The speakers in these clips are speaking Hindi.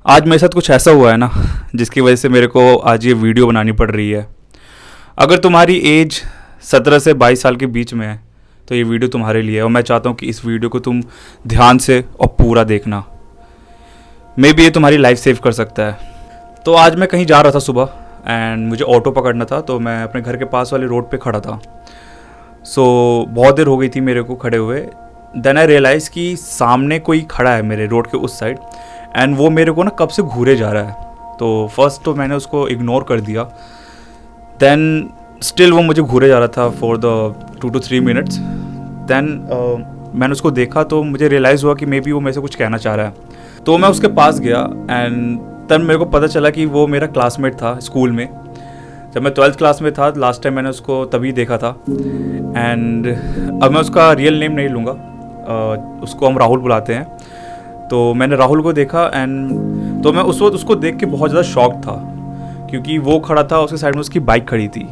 आज मेरे साथ कुछ ऐसा हुआ है ना जिसकी वजह से मेरे को आज ये वीडियो बनानी पड़ रही है। अगर तुम्हारी एज 17 से 22 साल के बीच में है तो ये वीडियो तुम्हारे लिए है और मैं चाहता हूँ कि इस वीडियो को तुम ध्यान से और पूरा देखना। मे बी ये तुम्हारी लाइफ सेव कर सकता है। तो आज मैं कहीं जा रहा था सुबह एंड मुझे ऑटो पकड़ना था, तो मैं अपने घर के पास वाले रोड पे खड़ा था। बहुत देर हो गई थी मेरे को खड़े हुए। देन आई रियलाइज़ कि सामने कोई खड़ा है मेरे रोड के उस साइड एंड वो मेरे को ना कब से घूरे जा रहा है। तो फर्स्ट तो मैंने उसको इग्नोर कर दिया। देन स्टिल वो मुझे घूरे जा रहा था for the 2 to 3 minutes. Then मैंने उसको देखा तो मुझे रियलाइज़ हुआ कि मे बी वो मेरे से कुछ कहना चाह रहा है। तो मैं उसके पास गया एंड तब मेरे को पता चला कि वो मेरा क्लासमेट था स्कूल में। जब मैं 12th क्लास में था लास्ट टाइम मैंने उसको तभी देखा था। एंड अब मैं उसका रियल नेम नहीं लूँगा, उसको हम राहुल बुलाते हैं। तो मैंने राहुल को देखा एंड तो मैं उस वक्त उसको देख के बहुत ज़्यादा शॉक था क्योंकि वो खड़ा था, उसके साइड में उसकी बाइक खड़ी थी।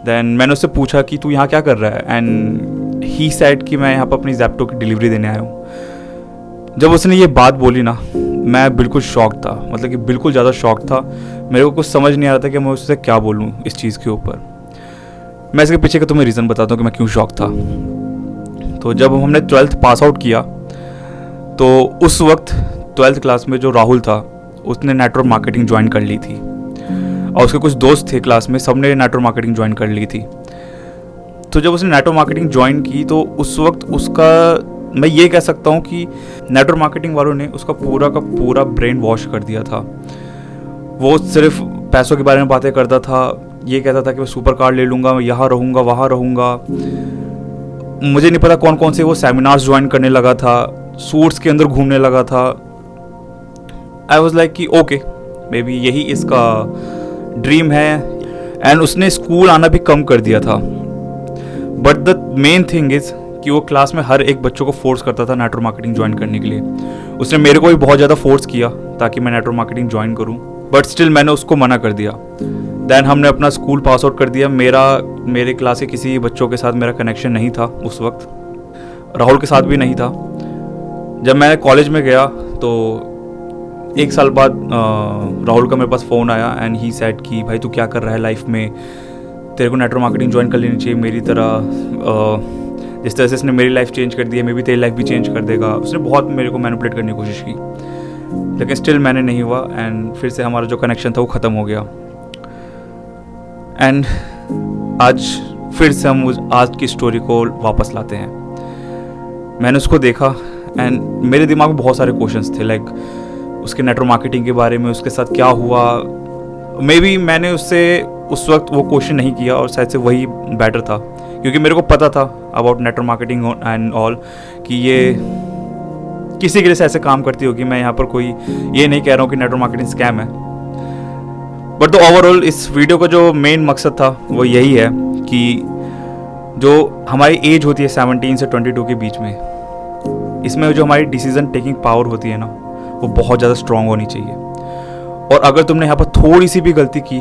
देन मैंने उससे पूछा कि तू यहाँ क्या कर रहा है एंड ही सेड कि मैं यहाँ पर अपनी ज़ेप्टो की डिलीवरी देने आया हूँ। जब उसने ये बात बोली ना मैं बिल्कुल शॉक था, मतलब कि बिल्कुल ज़्यादा शॉक था। मेरे को कुछ समझ नहीं आ रहा था कि मैं उससे क्या बोलूँ इस चीज़ के ऊपर। मैं इसके पीछे का तुम्हें रीज़न बताता हूँ कि मैं क्यों शॉक था। तो जब हमने 12th पास आउट किया तो उस वक्त 12th क्लास में जो राहुल था उसने नेटवर्क मार्केटिंग ज्वाइन कर ली थी और उसके कुछ दोस्त थे क्लास में, सबने नेटवर्क मार्केटिंग ज्वाइन कर ली थी। तो जब उसने नेटवर्क मार्केटिंग ज्वाइन की तो उस वक्त उसका, मैं ये कह सकता हूँ कि नेटवर्क मार्केटिंग वालों ने उसका पूरा का पूरा ब्रेन वॉश कर दिया था। वो सिर्फ पैसों के बारे में बातें करता था, ये कहता था कि मैं सुपर कार ले लूँगा, मैं यहाँ रहूँगा वहाँ रहूँगा। मुझे नहीं पता कौन कौन से वो सेमिनार्स ज्वाइन करने लगा था, सूट्स के अंदर घूमने लगा था। आई वॉज लाइक कि ओके मे बी यही इसका ड्रीम है। एंड उसने स्कूल आना भी कम कर दिया था। But the main thing is कि वो क्लास में हर एक बच्चों को फोर्स करता था नेटवर्क मार्केटिंग ज्वाइन करने के लिए। उसने मेरे को भी बहुत ज़्यादा फोर्स किया ताकि मैं नेटवर्क मार्केटिंग ज्वाइन करूं, बट स्टिल मैंने उसको मना कर दिया। देन हमने अपना स्कूल पास आउट कर दिया। मेरे क्लास के किसी बच्चों के साथ मेरा कनेक्शन नहीं था उस वक्त, राहुल के साथ भी नहीं था। जब मैं कॉलेज में गया तो 1 साल बाद राहुल का मेरे पास फ़ोन आया एंड ही सेड कि भाई तू क्या कर रहा है लाइफ में, तेरे को नेटवर्क मार्केटिंग ज्वाइन कर लेनी चाहिए मेरी तरह। जिस तरह से इसने मेरी लाइफ चेंज कर दी है मे बी तेरी लाइफ भी चेंज कर देगा। उसने बहुत मेरे को मैनिपुलेट करने की कोशिश की लेकिन स्टिल मैंने नहीं हुआ एंड फिर से हमारा जो कनेक्शन था वो ख़त्म हो गया। एंड आज फिर से हम आज की स्टोरी को वापस लाते हैं। मैंने उसको देखा एंड मेरे दिमाग में बहुत सारे क्वेश्चंस थे, लाइक उसके नेटवर्क मार्केटिंग के बारे में, उसके साथ क्या हुआ। मे बी मैंने उससे उस वक्त वो क्वेश्चन नहीं किया और शायद से वही बेटर था क्योंकि मेरे को पता था about network marketing and all कि ये किसी के लिए ऐसे काम करती होगी। मैं यहाँ पर कोई ये नहीं कह रहा हूँ कि नेटवर्क मार्केटिंग स्कैम है, बट तो ओवरऑल इस वीडियो का जो मेन मकसद था वो यही है कि जो हमारी एज होती है 17 से 22 के बीच में, इसमें जो हमारी डिसीजन टेकिंग पावर होती है ना वो बहुत ज़्यादा स्ट्रांग होनी चाहिए। और अगर तुमने यहाँ पर थोड़ी सी भी गलती की,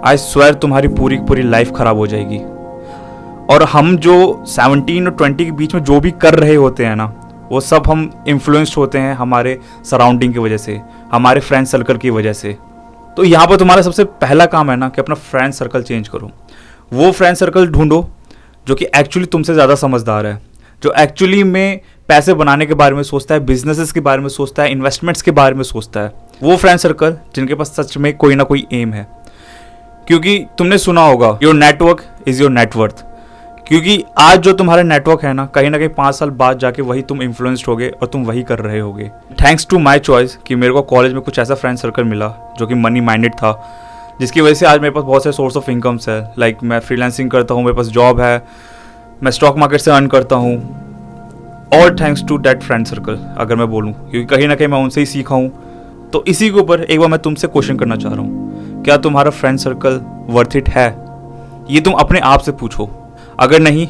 आई स्वेयर तुम्हारी पूरी की पूरी लाइफ ख़राब हो जाएगी। और हम जो 17 और 20 के बीच में जो भी कर रहे होते हैं ना वो सब हम इन्फ्लुएंस्ड होते हैं हमारे सराउंडिंग की वजह से, हमारे फ्रेंड सर्कल की वजह से। तो यहाँ पर तुम्हारा सबसे पहला काम है ना कि अपना फ्रेंड सर्कल चेंज करो। वो फ्रेंड सर्कल ढूंढो जो कि एक्चुअली तुमसे ज़्यादा समझदार है, जो एक्चुअली में पैसे बनाने के बारे में सोचता है, बिजनेसेस के बारे में सोचता है, इन्वेस्टमेंट्स के बारे में सोचता है। वो फ्रेंड सर्कल जिनके पास सच में कोई ना कोई एम है। क्योंकि तुमने सुना होगा your network is your net worth. क्योंकि आज जो तुम्हारा नेटवर्क है ना कहीं 5 साल बाद जाके वही तुम इन्फ्लुएंस्ड होगे और तुम वही कर रहे होगे। थैंक्स टू माई चॉइस कि मेरे को कॉलेज में कुछ ऐसा फ्रेंड सर्कल मिला जो कि मनी माइंडेड था, जिसकी वजह से आज मेरे पास बहुत सारे सोर्स ऑफ इनकम्स है। लाइक मैं फ्रीलांसिंग करता हूँ, मेरे पास जॉब है, मैं स्टॉक मार्केट से अर्न करता हूँ। All thanks to that friend circle अगर मैं बोलूँ, क्योंकि कहीं ना कहीं मैं उनसे ही सीखा हूँ। तो इसी के ऊपर एक बार मैं तुमसे क्वेश्चन करना चाह रहा हूँ, क्या तुम्हारा फ्रेंड सर्कल वर्थ इट है? ये तुम अपने आप से पूछो। अगर नहीं,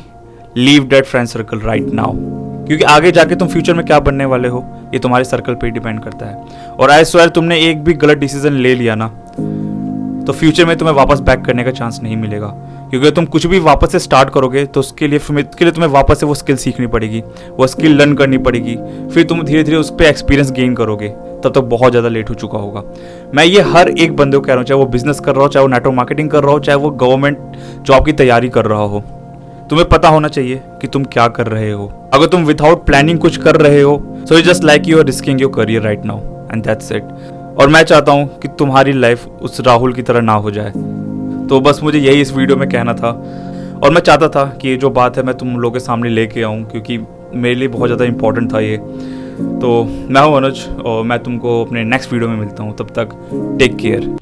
leave that friend circle right now, क्योंकि आगे जाके तुम फ्यूचर में क्या बनने वाले हो ये तुम्हारे सर्कल पे ही डिपेंड करता है। और आई स्वेयर तुमने एक भी गलत डिसीजन ले लिया ना तो फ्यूचर में तुम्हें वापस बैक करने का चांस नहीं मिलेगा, क्योंकि तुम कुछ भी वापस से स्टार्ट करोगे तो उसके लिए तुम्हें वापस से वो स्किल सीखनी पड़ेगी, वो स्किल लर्न करनी पड़ेगी, फिर तुम धीरे धीरे उस पर एक्सपीरियंस गेन करोगे, तब तक बहुत ज़्यादा लेट हो चुका होगा। मैं ये हर एक बंदे को कह रहा हूँ, चाहे वो बिजनेस कर रहा हो, चाहे वो नेटवर्क मार्केटिंग कर रहा हो, चाहे वो गवर्नमेंट जॉब की तैयारी कर रहा हो। तुम्हें पता होना चाहिए कि तुम क्या कर रहे हो। अगर तुम विदाउट प्लानिंग कुछ कर रहे हो, so it's just like you are risking your career right now, and that's it. और मैं चाहता हूँ कि तुम्हारी लाइफ उस राहुल की तरह ना हो जाए। तो बस मुझे यही इस वीडियो में कहना था, और मैं चाहता था कि ये जो बात है मैं तुम लोगों के सामने लेके आऊँ, क्योंकि मेरे लिए बहुत ज़्यादा इंपॉर्टेंट था ये। तो मैं हूँ अनुज, और मैं तुमको अपने नेक्स्ट वीडियो में मिलता हूँ। तब तक टेक केयर।